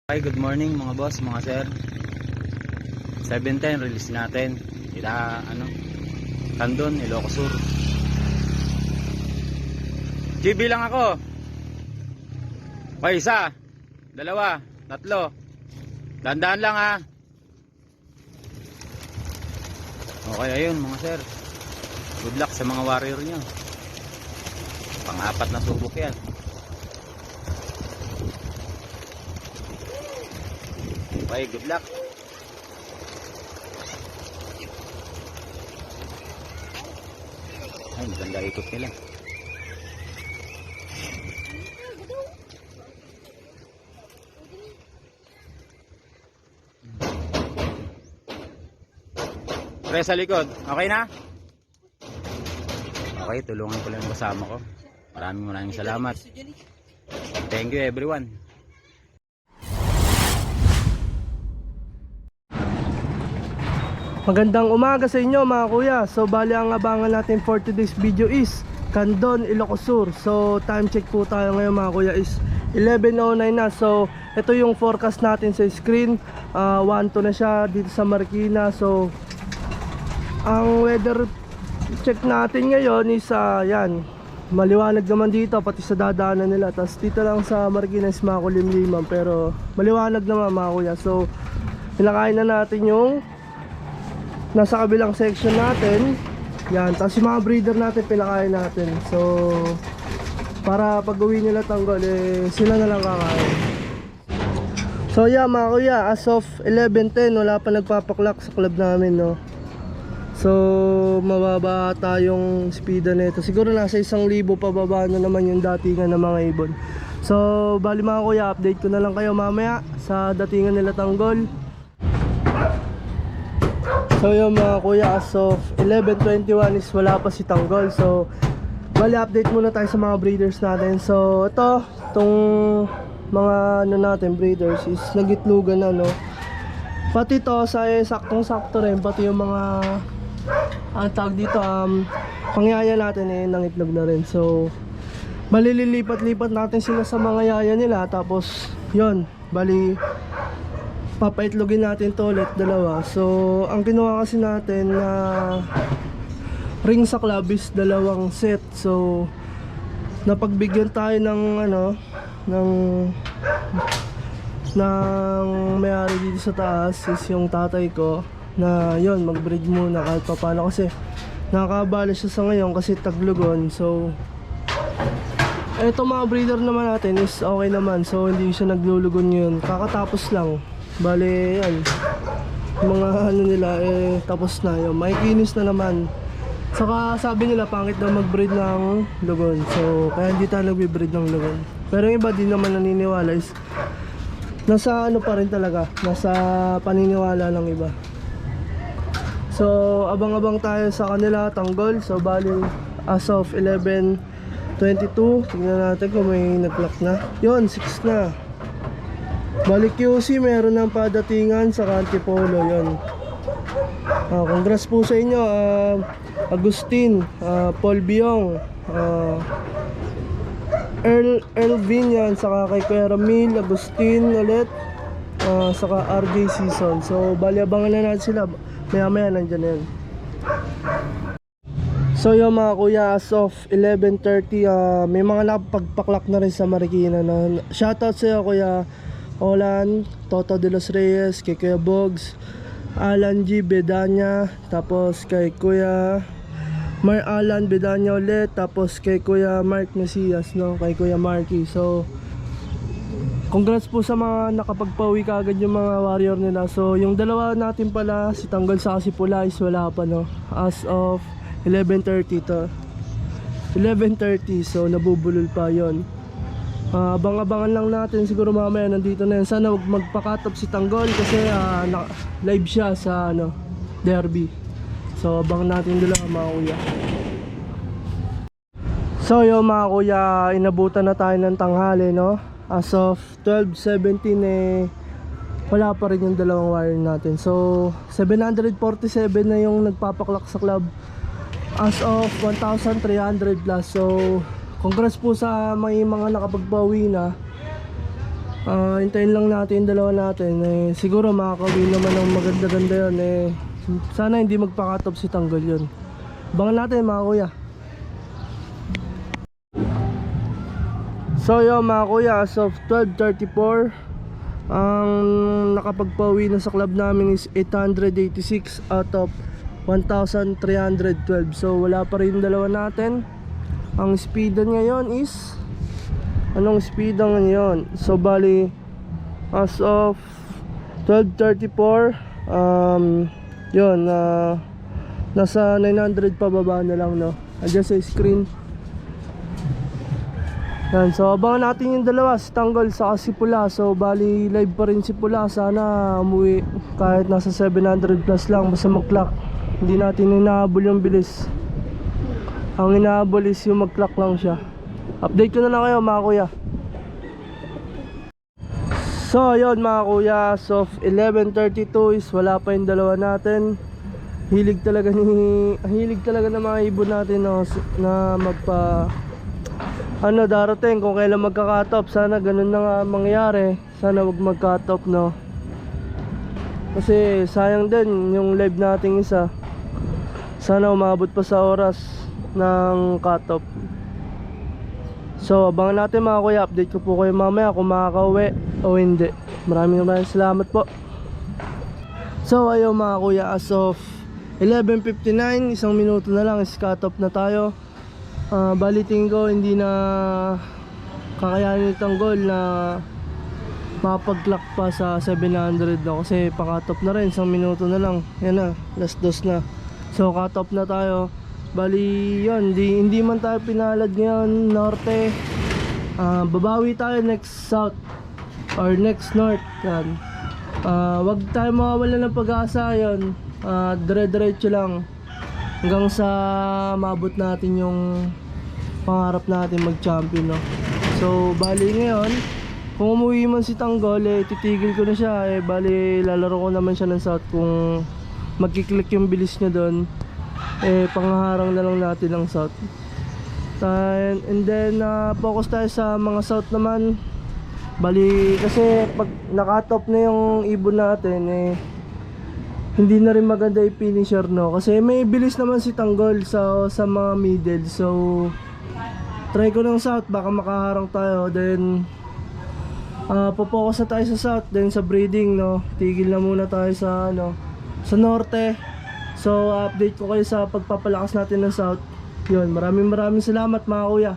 Hi, good morning mga boss, mga sir. 7:10 release natin. Candon, Ilocos Sur. GB lang ako. Okay, isa, dalawa, tatlo. Dandaan lang ha. Okay, ayun mga sir. Good luck sa mga warrior nyo. Pang-apat na subok yan. Okay, good luck. Ay, maganda ikot nila. Pre, sa likod. Okay na? Okay, tulungan ko lang yung kasama ko. Maraming salamat. Thank you everyone. Magandang umaga sa inyo mga kuya. So bali ang abangan natin for today's video is Candon, Ilocos Sur. So time check po tayo ngayon mga kuya is 11:09 na. So ito yung forecast natin sa screen. 1-2 na siya dito sa Marikina. So ang weather check natin ngayon is yan, maliwanag naman dito pati sa dadaanan nila. Tapos dito lang sa Marikina is makulimliman, pero maliwanag naman mga kuya. So pinakain na natin yung nasa kabilang section natin. Yan, tapos yung mga breeder natin pinakain natin. So para pag uwi nila tanggol sila na lang kakain. So yeah mga kuya, as of 11:10 wala pa nagpapaklak sa club namin, no. So mababa tayong speed nito. Siguro nasa 1,000 pababa na naman yung datingan ng mga ibon. So bali mga kuya, update ko na lang kayo mamaya sa datingan nila tanggol. So yung mga kuya, as of 11:21 is wala pa si tanggol. So bali update muna tayo sa mga breeders natin. So itong mga natin breeders is nagitlugan na, no. Pati to sa saktong sakto rin, pati yung mga ang tawag dito pangyaya natin nangitlog na rin. So malililipat-lipat natin sila sa mga yaya nila. Tapos yun, bali papaitlogin natin to ulit, dalawa. So ang kinuha kasi natin na ring sa club is 2 set. So napagbigyan tayo ng ng may-ari dito sa taas is yung tatay ko, na yon mag-breed muna kahit paano kasi nakakabala siya sa ngayon kasi taglugon. So eto mga breeder naman natin is okay naman. So hindi siya naglulugon yun, kakatapos lang. Bale yan, mga nila tapos na yun, makikinis na naman. Saka sabi nila pangit daw mag-breed ng lugon. So kaya hindi tayo nagbe-breed ng lugon. Pero yung iba din naman naniniwala is nasa pa rin talaga, nasa paniniwala ng iba. So abang-abang tayo sa kanila tanggol. So bali as of 11:22, tingnan natin kung may nag-clock na. Yun, 6 na. Bali QC meron ng padatingan sa Antipolo. Yun. Congrats po sa inyo, Agustin, Paul Biong, Earl Vinyan, saka kay Kuya Ramil, Agustin ulit, saka RJ Season. So bali abangan na natin sila, maya nandyan na yan. So yung mga kuya, as of 11:30 may mga nakapagpaklak na rin sa Marikina, no? Shoutout sa iyo Kuya Olan, Toto de los Reyes, kay Kuya Bogs, Alan G. Bedanya, tapos kay Kuya Alan Bedanya ulit, tapos kay Kuya Mark Mesias, no? Kay Kuya Marky. So congrats po sa mga nakapagpauwi kaagad yung mga warrior nila. So yung dalawa natin pala, si Tanggol sa si Pula is wala pa, no? As of 11:30 to 11:30, so nabubulol pa yon. Abang-abangan lang natin, siguro mamaya nandito na yan. Sana huwag magpakatop si Tanggol kasi live siya sa derby. So abang natin dala mga kuya. So yung mga kuya, inabutan na tayo ng tanghali, no? As of 12:17 wala pa rin yung dalawang wire natin. So 747 na yung nagpapaklak sa club as of 1,300 plus. So congrats po sa may mga nakapagbawi na. Hintayin lang natin yung dalawa natin. Siguro makakawin naman ng maganda-ganda yun. Sana hindi magpakatop si Tanggol yun. Abangan natin mga kuya. So yun mga kuya, as of 12:34, ang nakapagpauwi na sa club namin is 886 out of 1,312. So wala pa rin dalawa natin. Ang speedan ngayon is, anong speedan ngayon? So bali, as of 12:34, yun, nasa 900 pababa na lang, no? Adjust sa screen. Yan, so abangan natin yung dalawa, si Tanggol saka si Pula. So bali live pa rin si Pula. Sana umuwi kahit nasa 700 plus lang, basta mag-clock. Hindi natin inahabol yung bilis. Ang inahabol is yung mag-clock lang siya. Update ko na lang kayo mga kuya. So ayun mga kuya, so 11:32 is wala pa yung dalawa natin. Hilig talaga ng mga ibon natin, no, na magpa darating kung kailan magka-cut-off. Sana ganun na nga mangyari. Sana wag mag-cut-off, no, kasi sayang din yung live nating isa. Sana umabot pa sa oras ng cut-off. So abangan natin mga kuya. Update ko po kayo mamaya kung makakauwi o hindi. Maraming salamat po. So ayun mga kuya, as of 11:59, isang minuto na lang is cut-off na tayo. Bali tingin ko hindi na kakayanin itong goal na mapag-clock pa sa 700, no? Kasi pa-cut-off na rin, isang minuto na lang. Yan na, last dos na. So cut-off na tayo. Bali yun, hindi man tayo pinalad ngayon norte. Babawi tayo next south or next north. Yan. Wag tayo mawawala ng pag-asa. Yun, dire-diretso lang hanggang sa mabot natin yung pangarap natin mag-champion, no? So bali ngayon, kung umuwi man si Tanggol, titigil ko na siya. Bali lalaro ko naman siya ng south. Kung magkiklik yung bilis niya doon, pangharang na lang natin ng south. And then focus tayo sa mga south naman. Bali kasi pag nakatop na yung ibon natin, hindi na rin maganda i-finisher, no? Kasi may bilis naman si Tanggol sa mga middle. So try ko ng south, baka makaharang tayo. Then focus na tayo sa south. Then sa breeding, no, tigil na muna tayo sa sa norte. So update ko kayo sa pagpapalakas natin ng south. Yun, maraming salamat mga kuya.